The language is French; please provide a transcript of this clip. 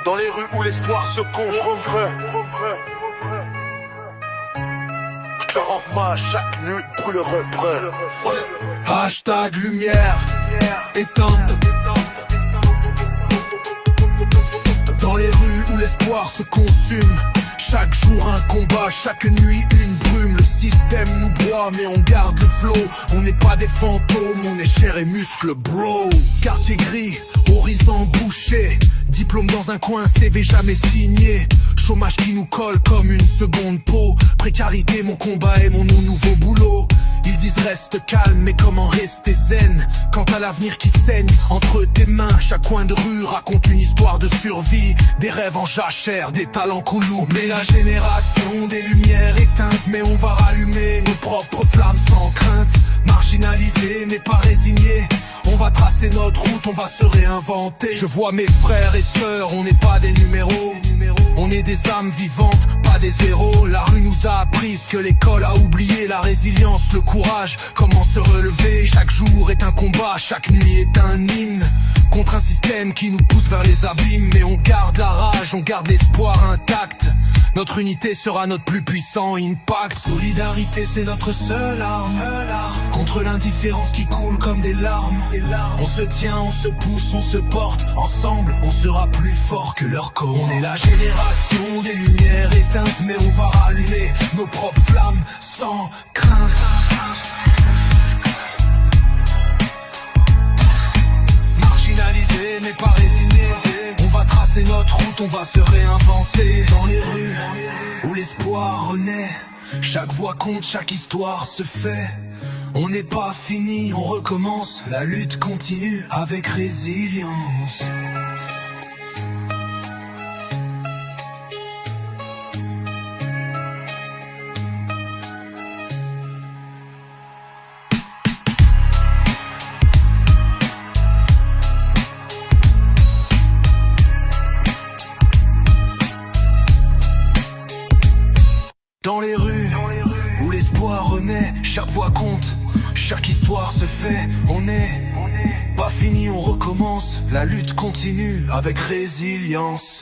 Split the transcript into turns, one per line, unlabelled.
Dans les rues où l'espoir se concentre, je rends ma chaque nuit brûle le refrain.
Hashtag lumière éteinte. Dans les rues où l'espoir se consume, chaque jour un combat, chaque nuit une brume. Le système nous broie mais on garde le flow. On n'est pas des fantômes, on est chair et muscle bro. Quartier gris, horizon bouché, diplôme dans un coin, CV jamais signé. Chômage qui nous colle comme une seconde peau. Précarité, mon combat et mon nouveau boulot. Ils disent reste calme, mais comment rester zen quant à l'avenir qui saigne entre tes mains? Chaque coin de rue raconte une histoire de survie, des rêves en jachère, des talents qu'on oublie. Mais la génération des lumières éteintes, mais on va rallumer nos propres flammes sans crainte. Marginalisés mais pas résignés, on va tracer notre route, on va se réinventer. Je vois mes frères et sœurs, on n'est pas des numéros, on est des âmes vivantes, pas des héros. La rue nous a appris ce que l'école a oublié, la résilience, le courage, comment se relever. Chaque jour est un combat, chaque nuit est un hymne contre un système qui nous pousse vers les abîmes. Mais on garde la rage, on garde l'espoir intact. Notre unité sera notre plus puissant impact. Solidarité, c'est notre seule arme contre l'indifférence qui coule comme des larmes. On se tient, on se pousse, on se porte. Ensemble, on sera plus fort que leur corps. On est la génération des lumières éteintes, mais on va rallumer nos propres flammes sans crainte. Marginalisés mais pas résignés, on va tracer notre route, on va se réinventer. Dans les rues où l'espoir renaît, chaque voix compte, chaque histoire se fait. On n'est pas fini, on recommence, la lutte continue avec résilience. Dans les rues où l'espoir renaît, chaque voix compte, chaque histoire se fait. On n'est pas fini, on recommence, la lutte continue avec résilience.